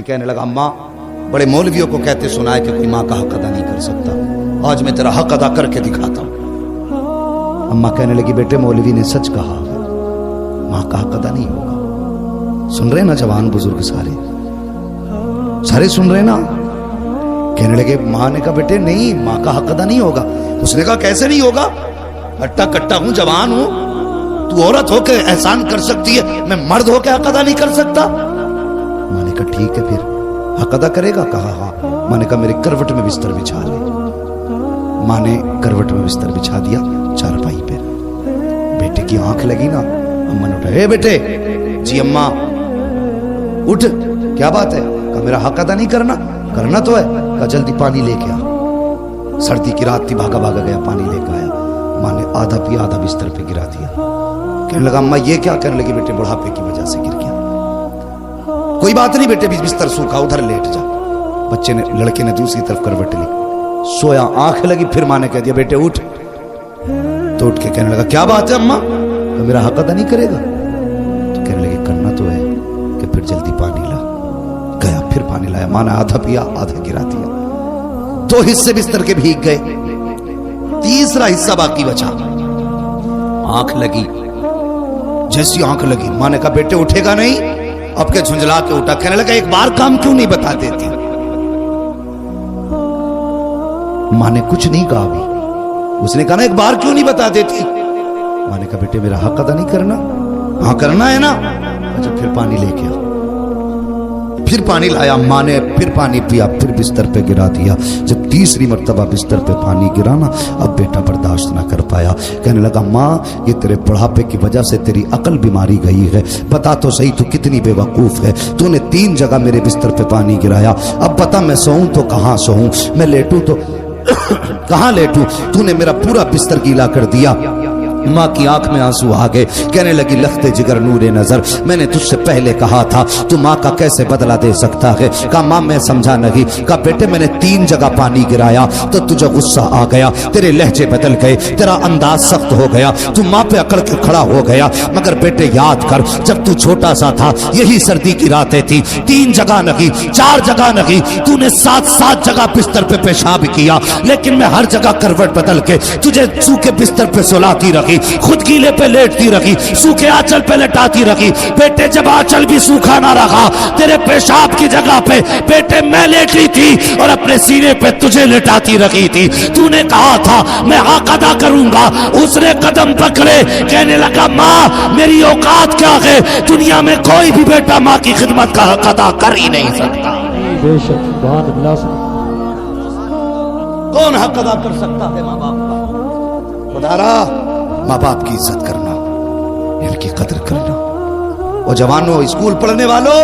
کہنے لگا اماں بڑے مولویوں کو کہتے سنا ہے کہ کوئی ماں کا حق ادا نہیں کر سکتا، آج میں تیرا حق ادا کر کے دکھاتا ہوں۔ اماں کہنے لگی بیٹے مولوی نے سچ کہا ہے، ماں کا حق ادا نہیں ہوگا۔ سن رہے نا جوان بزرگ سارے سن رہے نا؟ کہنے لگے ماں نے کہا بیٹے نہیں، ماں کا حق ادا نہیں ہوگا۔ اس نے کہا کیسے نہیں ہوگا؟ ہٹا کٹا ہوں، جوان ہوں، تو عورت ہو کے احسان کر سکتی ہے، میں مرد ہو کے حق ادا نہیں کر سکتا؟ ماں نے کہا ٹھیک ہے پھر حق ادا کرے گا؟ کہا ہاں۔ ماں نے کہا میرے کروٹ میں بستر بچھا لے۔ ماں نے کروٹ میں بستر بچھا دیا چارپائی پہ۔ بیٹے کی آنکھ لگی نا، اماں نے اٹھا، اے بیٹے۔ جی اماں۔ اٹھ، کیا بات ہے؟ کہا میرا حق ادا نہیں کرنا؟ کرنا تو ہے۔ کہا جلدی پانی لے کے آ۔ سردی کی رات تھی، بھاگا بھاگا گیا، پانی لے کے آیا۔ ماں نے آدھا پیا، آدھا بستر پہ گرا دیا۔ کہنے لگا اماں یہ کیا؟ کہنے لگی بیٹے بڑھاپے کی وجہ سے گر گیا۔ کوئی بات نہیں بیٹے، بستر سوکھا، ادھر لیٹ جا۔ بچے نے، لڑکے نے دوسری طرف کروٹ لی، سویا، آنکھ لگی، پھر ماں نے کہہ دیا بیٹے اٹھ۔ تو اٹھ کے کہنے لگا کیا بات ہے اماں؟ تو میرا حق ادا نہیں کرے گا؟ تو کہنے لگے کرنا تو ہے کہ پھر جلدی پانی لا۔ گیا، پھر پانی لایا، ماں نے آدھا پیا، آدھا گرا دیا۔ 2 حصے بستر کے بھیگ گئے، تیسرا حصہ باقی بچا۔ آنکھ لگی، جیسی آنکھ لگی ماں نے کہا بیٹے اٹھے گا نہیں؟ اب کے جھنجلا کے اٹھا۔ کہنے لگا ایک بار کام کیوں نہیں بتا دیتی؟ ماں نے کچھ نہیں کہا ابھی، اس نے کہا نا ایک بار کیوں نہیں بتا دیتی؟ ماں نے کہا بیٹے میرا حق ادا نہیں کرنا؟ ہاں کرنا ہے نا۔ اچھا پھر پانی لے کے آ۔ پھر پانی لایا، ماں نے پھر پانی پیا، پھر بستر پہ گرا دیا۔ جب تیسری مرتبہ بستر پہ پانی گرا نا، اب بیٹا برداشت نہ کر پایا، کہنے لگا ماں یہ تیرے بڑھاپے کی وجہ سے تیری عقل بیماری گئی ہے، بتا تو صحیح تو کتنی بے وقوف ہے، تو نے 3 جگہ میرے بستر پہ پانی گرایا، اب بتا میں سوؤں تو کہاں سوؤں، میں لیٹوں تو کہاں لیٹوں، تو نے میرا پورا بستر گیلا کر دیا۔ ماں کی آنکھ میں آنسو آ گئے، کہنے لگی لخت جگر نور نظر، میں نے تجھ سے پہلے کہا تھا تو ماں کا کیسے بدلہ دے سکتا ہے؟ کہا ماں میں سمجھا نہیں۔ کہا بیٹے میں نے 3 جگہ پانی گرایا تو تجھے غصہ آ گیا، تیرے لہجے بدل گئے، تیرا انداز سخت ہو گیا، تو ماں پہ اکڑ کے کھڑا ہو گیا۔ مگر بیٹے یاد کر جب تو چھوٹا سا تھا یہی سردی کی راتیں تھی، 3 جگہ نہیں 4 جگہ نہیں، تو نے 7 جگہ بستر پہ پیشاب کیا، لیکن میں ہر جگہ کروٹ بدل کے تجھے سوکھے بستر پہ سلاتی رکھی، خود گیلے پہ لیٹتی رکھی، سوکھے آنچل پہ لٹاتی رکھی۔ بیٹے جب آنچل بھی سوکھا نہ رہا، تیرے پیشاب کی جگہ پہ بیٹے میں لیٹی تھی اور اپنے سینے پہ تجھے لٹاتی رکھی تھی۔ تو نے کہا تھا میں حق ادا کروں گا، اس نے قدم پکڑے، کہنے لگا ماں میری اوقات کیا ہے، دنیا میں کوئی بھی بیٹا ماں کی خدمت کا حق ادا کر ہی نہیں سکتا۔ بے شک سبحان اللہ۔ کون حق ادا کر سکتا ہے ماں باپ کا؟ خدا را ماں باپ کی عزت کرنا، ان کی قدر کرنا۔ اور جوانوں، اسکول پڑھنے والوں،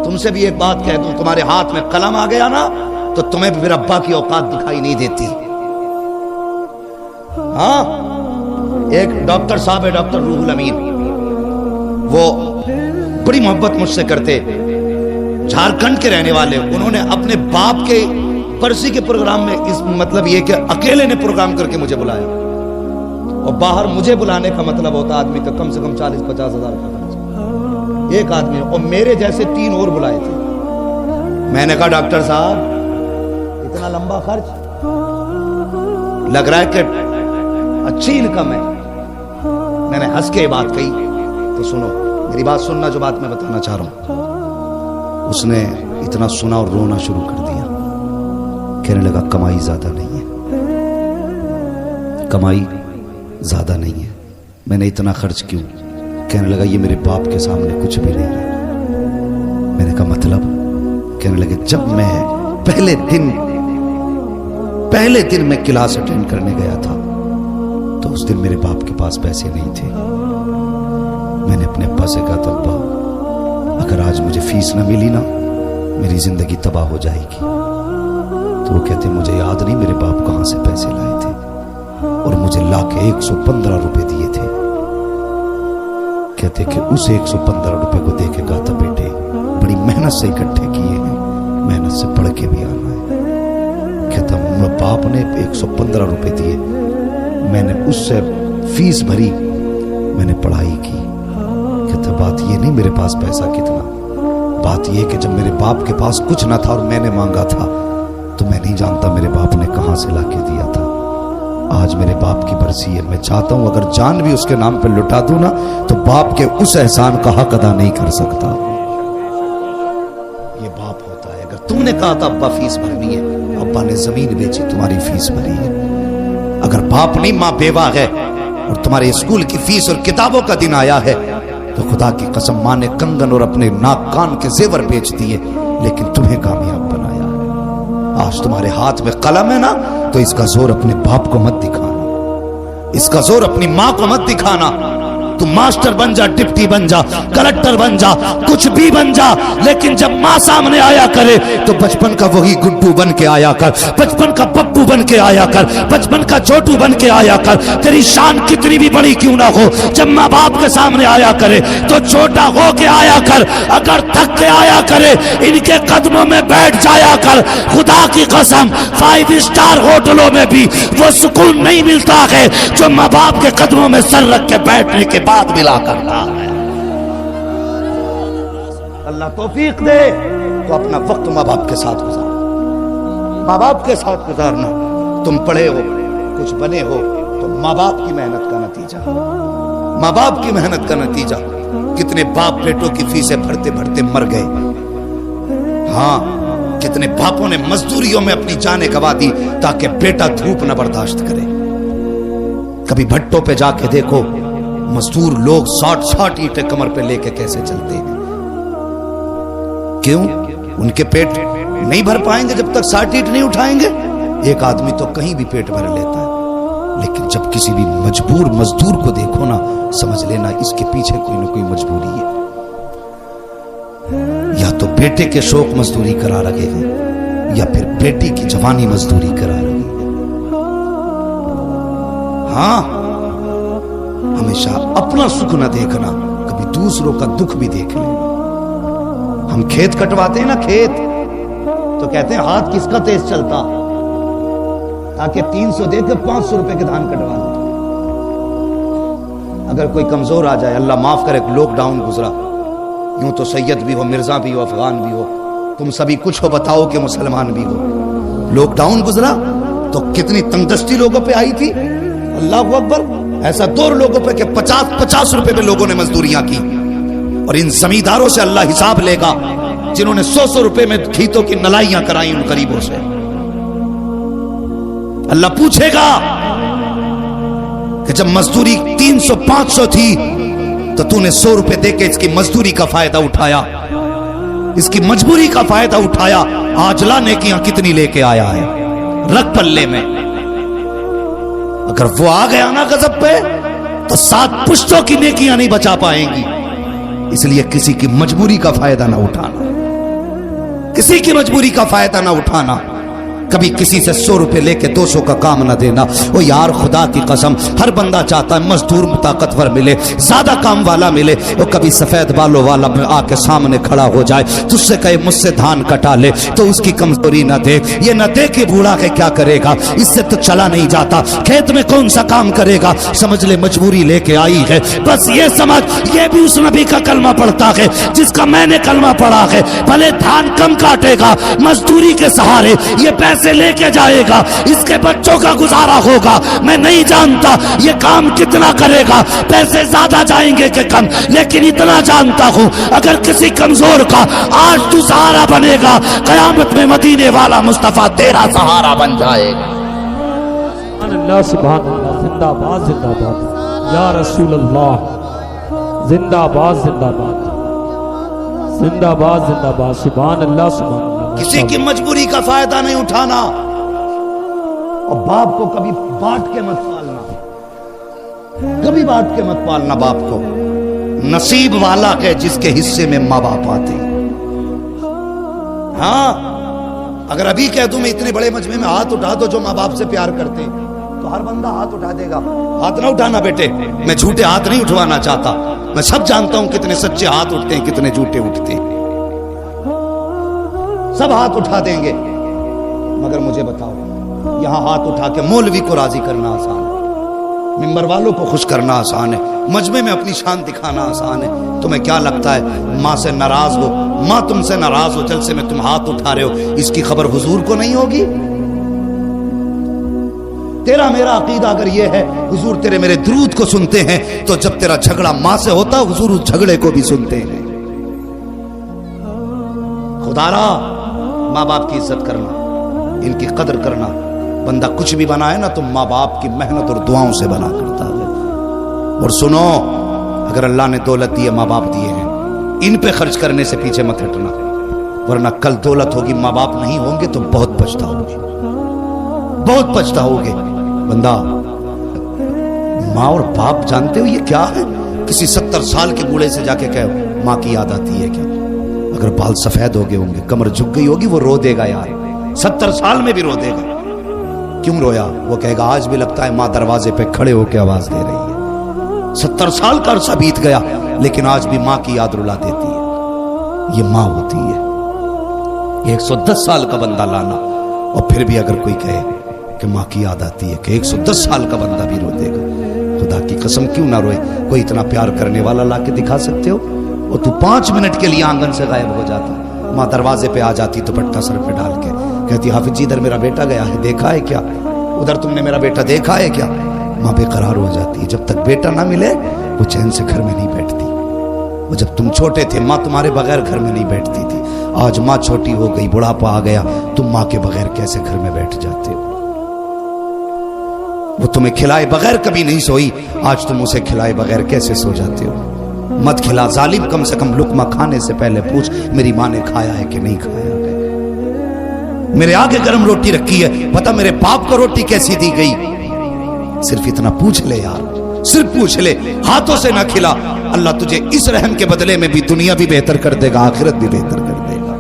تم سے بھی ایک بات کہہ دوں، تمہارے ہاتھ میں قلم آ گیا نا تو تمہیں بھی پھر ابا کی اوقات دکھائی نہیں دیتی۔ ہاں ایک ڈاکٹر صاحب ہے، ڈاکٹر روح الامین، وہ بڑی محبت مجھ سے کرتے، جھارکھنڈ کے رہنے والے، انہوں نے اپنے باپ کے برسی کے پروگرام میں اس مطلب یہ کہ اکیلے نے پروگرام کر کے مجھے بلایا، اور باہر مجھے بلانے کا مطلب ہوتا آدمی کا کم سے کم 40-50 ہزار کا خرچ، ایک آدمی، اور میرے جیسے 3 اور بلائے تھے۔ میں نے کہا ڈاکٹر صاحب اتنا لمبا خرچ، لگ رہا ہے کہ اچھی انکم ہے۔ میں نے ہنس کے بات کہی تو سنو میری بات سننا، جو بات میں بتانا چاہ رہا ہوں۔ اس نے اتنا سنا اور رونا شروع کر دیا، کہنے لگا کمائی زیادہ نہیں ہے، کمائی زیادہ نہیں ہے، میں نے اتنا خرچ کیوں؟ کہنے لگا یہ میرے باپ کے سامنے کچھ بھی نہیں ہے۔ میں نے کہا مطلب؟ کہنے لگے جب میں پہلے دن میں کلاس اٹینڈ کرنے گیا تھا تو اس دن میرے باپ کے پاس پیسے نہیں تھے، میں نے اپنے ابا سے کہا تھا ابا اگر آج مجھے فیس نہ ملی نا میری زندگی تباہ ہو جائے گی۔ تو وہ کہتے مجھے یاد نہیں میرے باپ کہاں سے پیسے لائے تھے، اور مجھے لا کے 115 روپے دیے تھے۔ کہتے کہ اس 115 روپے کو دے کے کہا تھا بیٹے بڑی محنت سے اکٹھے کیے ہیں، محنت سے پڑھ کے بھی آنا ہے۔ کہتا باپ نے 115 روپے دیے، میں نے اس سے فیس بھری، میں نے پڑھائی کی۔ کہتا بات یہ نہیں میرے پاس پیسہ کتنا، بات یہ کہ جب میرے باپ کے پاس کچھ نہ تھا اور میں نے مانگا تھا تو میں نہیں جانتا میرے باپ نے کہاں سے لا کے دیا تھا. آج میرے باپ کی برسی ہے, میں چاہتا ہوں اگر جان بھی اس کے نام پہ لٹا دوں نا تو باپ کے اس احسان کا حق ادا نہیں کر سکتا. یہ باپ ہوتا ہے. اگر تم نے کہا تھا ابا فیس بھرنی ہے, ابا نے زمین بیچی تمہاری فیس بھری ہے. اگر باپ نہیں ماں بیوہ ہے اور تمہارے اسکول کی فیس اور کتابوں کا دن آیا ہے تو خدا کی قسم ماں نے کنگن اور اپنے ناک کان کے زیور بیچ دیے لیکن تمہیں کامیاب بنایا ہے. آج تمہارے ہاتھ میں قلم ہے نا تو اس کا زور اپنے باپ کو مت دکھانا, اس کا زور اپنی ماں کو مت دکھانا. تم ماسٹر بن جا, ڈپٹی بن جا, کلکٹر بن جا, کچھ بھی بن جا, لیکن جب ماں سامنے آیا کرے تو بچپن کا وہی گڈو بن کے آیا کر, بچپن کا پپو بن کے آیا کر, بچپن کا چھوٹو بن کے آیا کر. تیری شان کتنی بھی بڑی کیوں نہ ہو, جب ماں باپ کے سامنے آیا کرے تو چھوٹا ہو کے آیا کر. اگر تھک کے آیا کرے ان کے قدموں میں بیٹھ جایا کر. خدا کی قسم 5 اسٹار ہوٹلوں میں بھی وہ سکون نہیں ملتا ہے جو ماں باپ کے قدموں میں سر رکھ کے بیٹھنے کے بعد ملا کرتا ہے. اللہ توفیق دے تو اپنا وقت ماں باپ کے ساتھ گزارنا, ماں باپ کے ساتھ گزارنا. تم پڑھے ہو, کچھ بنے ہو تو ماں باپ کی محنت کا نتیجہ, ماں باپ کی محنت کا نتیجہ. کتنے باپ بیٹوں کی فیسیں بھرتے بھرتے مر گئے. ہاں, کتنے باپوں نے مزدوریوں میں اپنی جانیں گوا دی تاکہ بیٹا دھوپ نہ برداشت کرے. کبھی بھٹوں پہ جا کے دیکھو مزدور لوگ 60 اینٹیں کمر پہ لے کے کیسے چلتے ہیں. کیوں؟ ان کے پیٹ نہیں بھر پائیں گے جب تک 60 اینٹ نہیں اٹھائیں گے. ایک آدمی تو کہیں بھی پیٹ بھر لیتا ہے, لیکن جب کسی بھی مجبور مزدور کو دیکھو نا سمجھ لینا اس کے پیچھے کوئی نہ کوئی مجبوری ہے. یا تو بیٹے کے شوق مزدوری کرا رہے ہیں یا پھر بیٹی کی جوانی مزدوری کرا رہی ہے. ہاں, ہمیشہ اپنا سکھ نہ دیکھنا, کبھی دوسروں کا دکھ بھی دیکھ لینا. ہم کھیت کٹواتے ہیں نا, کھیت تو کہتے ہیں ہاتھ کس کا تیز چلتا, تاکہ 300 دے کے 500 روپے کے دھان کٹوا دو. اگر کوئی کمزور آ جائے, اللہ معاف کرے, لاک ڈاؤن گزرا, یوں تو سید بھی ہو, مرزا بھی ہو, افغان بھی ہو, تم سبھی کچھ ہو, بتاؤ کہ مسلمان بھی ہو. لاک ڈاؤن گزرا تو کتنی تنگدستی لوگوں پہ آئی تھی. اللہ اکبر, ایسا دور لوگوں پہ کہ 50 روپے پہ لوگوں نے مزدوریاں کی. اور ان زمینداروں سے اللہ حساب لے گا جنہوں نے 100 روپے میں کھیتوں کی نلائیاں کرائیں ان غریبوں سے. اللہ پوچھے گا کہ جب مزدوری 300-500 تھی تو تو نے 100 روپے دے کے اس کی مزدوری کا فائدہ اٹھایا, اس کی مجبوری کا فائدہ اٹھایا. آج لا نیکیاں کتنی لے کے آیا ہے, رکھ پلے میں. اگر وہ آ گیا نا غضب پہ تو 7 پشتوں کی نیکیاں نہیں بچا پائیں گی. اس لیے کسی کی مجبوری کا فائدہ نہ اٹھانا, کسی کی مجبوری کا فائدہ نہ اٹھانا. کبھی کسی سے 100 روپے لے کے 200 کا کام نہ دینا. وہ یار خدا کی قسم ہر بندہ چاہتا ہے مزدور طاقتور ملے, زیادہ کام والا ملے. وہ کبھی سفید بالوں والا آ کے سامنے کھڑا ہو جائے, تجھ سے کہے مجھ سے دھان کٹا لے, تو اس کی کمزوری نہ دے. یہ نہ دے کہ بوڑھا کے کیا کرے گا, اس سے تو چلا نہیں جاتا, کھیت میں کون سا کام کرے گا. سمجھ لے مجبوری لے کے آئی ہے. بس یہ سمجھ یہ بھی اس نبی کا کلمہ پڑھتا ہے جس کا میں نے کلمہ پڑھا ہے. بھلے دھان کم کاٹے گا, مزدوری کے سہارے یہ پیسے لے کے جائے گا, اس کے بچوں کا گزارا ہوگا. میں نہیں جانتا یہ کام کتنا کرے گا, پیسے زیادہ جائیں گے کہ کم, لیکن اتنا جانتا ہوں اگر کسی کمزور کا آج تو سہارا بنے گا, قیامت میں مدینے والا مصطفیٰ تیرا سہارا بن جائے گا. سبحان اللہ, زندہ باد زندہ باد یا رسول اللہ, زندہ باد زندہ باد, زندہ باد زندہ باد. سبحان اللہ سبحان اللہ. کسی کی مجبوری کا فائدہ نہیں اٹھانا, اور باپ کو کبھی بانٹ کے مت پالنا, کبھی بانٹ کے مت پالنا باپ کو. نصیب والا ہے جس کے حصے میں ماں باپ آتے. ہاں, اگر ابھی کہہ دوں میں اتنے بڑے مجمع میں ہاتھ اٹھا دو جو ماں باپ سے پیار کرتے تو ہر بندہ ہاتھ اٹھا دے گا. ہاتھ نہ اٹھانا بیٹے, میں جھوٹے ہاتھ نہیں اٹھوانا چاہتا. میں سب جانتا ہوں کتنے سچے ہاتھ اٹھتے ہیں, کتنے جھوٹے اٹھتے ہیں. سب ہاتھ اٹھا دیں گے, مگر مجھے بتاؤ یہاں ہاتھ اٹھا کے مولوی کو راضی کرنا آسان ہے؟ ممبر والوں کو خوش کرنا آسان ہے، مجمع میں اپنی شان دکھانا آسان ہے۔ تمہیں کیا لگتا ہے ماں سے ناراض ہو، ماں تم سے ناراض ہو، جلسے میں تم ہاتھ اٹھا رہے ہو، اس کی خبر حضور کو نہیں ہوگی؟ تیرا میرا عقیدہ اگر یہ ہے حضور تیرے میرے درود کو سنتے ہیں، تو جب تیرا جھگڑا ماں سے ہوتا حضور اس جھگڑے کو بھی سنتے ہیں۔ خدا را ماں باپ کی عزت کرنا، ان کی قدر کرنا۔ بندہ کچھ بھی بنا ہے نا تو ماں باپ کی محنت اور دعاؤں سے بنا کرتا ہے۔ اور سنو، اگر اللہ نے دولت دی ہے، ماں باپ دیے ہیں، ان پہ خرچ کرنے سے پیچھے مت ہٹنا، ورنہ کل دولت ہوگی ماں باپ نہیں ہوں گے تو بہت پچھتاؤ گے، بہت پچھتاؤ گے۔ بندہ ماں اور باپ جانتے ہو یہ کیا ہے؟ کسی 70 سال کے بوڑھے سے جا کے کہو ماں کی یاد آتی ہے کیا؟ اگر بال سفید ہو گئے ہوں گے، کمر جھک گئی ہوگی، وہ رو دے گا یار، 70 سال میں بھی رو دے گا۔ کیوں رویا؟ وہ کہے گا آج بھی لگتا ہے ماں دروازے پہ کھڑے ہو کے آواز دے رہی ہے۔ 70 سال کا عرصہ بیت گیا لیکن آج بھی ماں کی یاد رلا دیتی ہے۔ یہ ماں ہوتی ہے۔ 110 سال کا بندہ لانا اور پھر بھی اگر کوئی کہے کہ ماں کی یاد آتی ہے، کہ 110 سال کا بندہ بھی رو دے گا۔ خدا کی قسم کیوں نہ روئے؟ کوئی اتنا پیار کرنے والا لا کے دکھا سکتے ہو؟ اور تو 5 منٹ کے لیے آنگن سے غائب ہو جاتا، ماں دروازے پہ آ جاتی دوپٹہ سر پہ ڈال کے، کہتی حافظ جی ادھر میرا بیٹا گیا ہے، دیکھا ہے کیا؟ ادھر تم نے میرا بیٹا دیکھا ہے کیا؟ ماں بے قرار ہو جاتی ہے۔ جب تک بیٹا نہ ملے وہ چین سے گھر میں نہیں بیٹھتی۔ وہ جب تم چھوٹے تھے ماں تمہارے بغیر گھر میں نہیں بیٹھتی تھی، آج ماں چھوٹی ہو گئی، بڑھاپا آ گیا، تم ماں کے بغیر کیسے گھر میں بیٹھ جاتے ہو؟ وہ تمہیں کھلائے بغیر کبھی نہیں سوئی، آج تم اسے کھلائے بغیر کیسے سو جاتے ہو؟ مت کھلا ظالم، کم سے کم لقمہ کھانے سے پہلے پوچھ میری ماں نے کھایا ہے کہ نہیں کھایا ہے۔ میرے آگے گرم روٹی رکھی ہے، پتا میرے باپ کو روٹی کیسی دی گئی؟ صرف اتنا پوچھ لے یار، صرف پوچھ لے، ہاتھوں سے نہ کھلا، اللہ تجھے اس رحم کے بدلے میں بھی دنیا بھی بہتر کر دے گا، آخرت بھی بہتر کر دے گا۔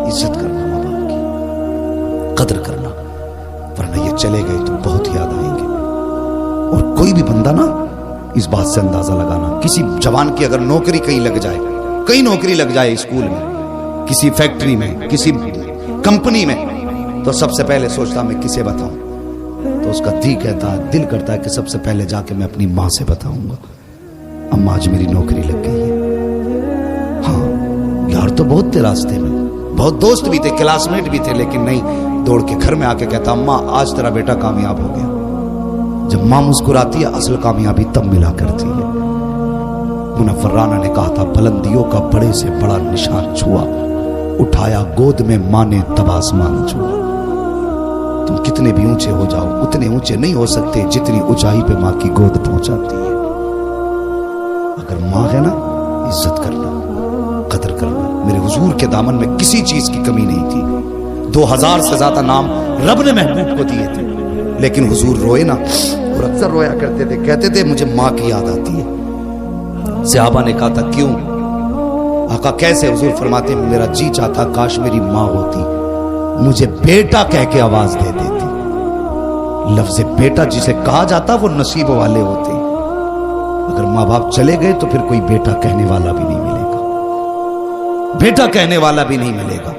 عزت کرنا ماں باپ کی، قدر کرنا، ورنہ یہ چلے گئے تو بہت یاد آئیں گے۔ اور کوئی بھی بندہ نا اس بات سے اندازہ لگانا، کسی جوان کی اگر نوکری کہیں لگ جائے، کہیں نوکری لگ جائے، اسکول میں، کسی فیکٹری میں، کسی کمپنی میں، تو سب سے پہلے سوچتا میں کسے بتاؤں؟ تو اس کا دل کرتا ہے کہ سب سے پہلے جا کے میں اپنی ماں سے بتاؤں گا، اماں آج میری نوکری لگ گئی ہے۔ ہاں یار تو بہت تھے راستے میں، بہت دوست بھی تھے، کلاس میٹ بھی تھے، لیکن نہیں، دوڑ کے گھر میں آ کے کہتا اماں آج تیرا بیٹا کامیاب ہو گیا۔ جب ماں مسکراتی ہے اصل کامیابی تب ملا کرتی ہے۔ منور رانا نے کہا تھا بلندیوں کا بڑے سے بڑا نشان چھوا، اٹھایا گود میں ماں نے تب آسمان چھوا۔ تم کتنے بھی اونچے ہو جاؤ اتنے اونچے نہیں ہو سکتے جتنی اونچائی پہ ماں کی گود پہنچاتی ہے۔ اگر ماں ہے نا، عزت کرنا، قدر کرنا۔ میرے حضور کے دامن میں کسی چیز کی کمی نہیں تھی، 2000 سے زیادہ نام رب نے محبوب کو دیے تھے، لیکن حضور روئے نا، اور اکثر رویا کرتے تھے، کہتے تھے مجھے ماں کی یاد آتی ہے۔ صحابہ نے کہا تھا کیوں؟ آقا کیسے؟ حضور فرماتے ہیں میرا جی چاہتا کاش میری ماں ہوتی، مجھے بیٹا کہہ کے آواز دے دیتی۔ لفظ بیٹا جسے کہا جاتا وہ نصیب والے ہوتے، اگر ماں باپ چلے گئے تو پھر کوئی بیٹا کہنے والا بھی نہیں ملے گا، بیٹا کہنے والا بھی نہیں ملے گا۔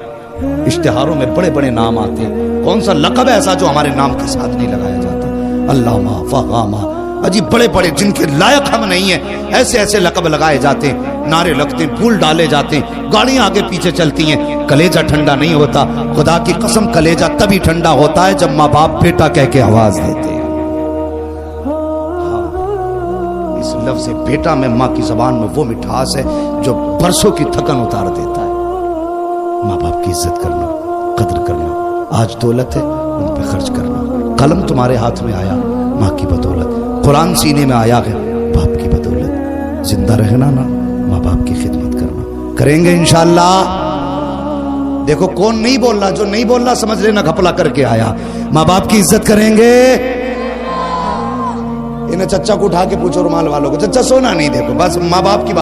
اشتہاروں میں بڑے بڑے نام آتے ہیں، کون سا لقب ایسا جو ہمارے نام کے ساتھ نہیں لگایا جاتا؟ علامہ، فہامہ، عجیب بڑے بڑے جن کے لائق ہم نہیں ہیں، ایسے ایسے لقب لگائے جاتے ہیں، نعرے لگتے ہیں، پھول ڈالے جاتے ہیں، گاڑیاں آگے پیچھے چلتی ہیں، کلیجہ ٹھنڈا نہیں ہوتا۔ خدا کی قسم کلیجہ تبھی ٹھنڈا ہوتا ہے جب ماں باپ بیٹا کہہ کے آواز دیتے ہیں۔ ہاں، اس لفظ بیٹا میں ماں کی زبان میں وہ مٹھاس ہے جو برسوں کی تھکن اتار دیتا ہے۔ ماں باپ کی عزت کرنا، قدر کرنا۔ آج دولت ہے ان پہ خرچ کرنا، قلم تمہارے ہاتھ میں آیا ماں کی بدولت، قرآن سینے میں آیا ہے باپ کی بدولت۔ زندہ رہنا نا، ماں باپ کی خدمت کرنا، کریں گے انشاءاللہ۔ دیکھو کون نہیں بول رہا، جو نہیں بول رہا سمجھ لینا گھپلا کر کے آیا۔ ماں باپ کی عزت کریں گے۔ انہیں چچا کو اٹھا کے پوچھو رومال والوں کو، چچا سونا نہیں، دیکھو بس ماں باپ کی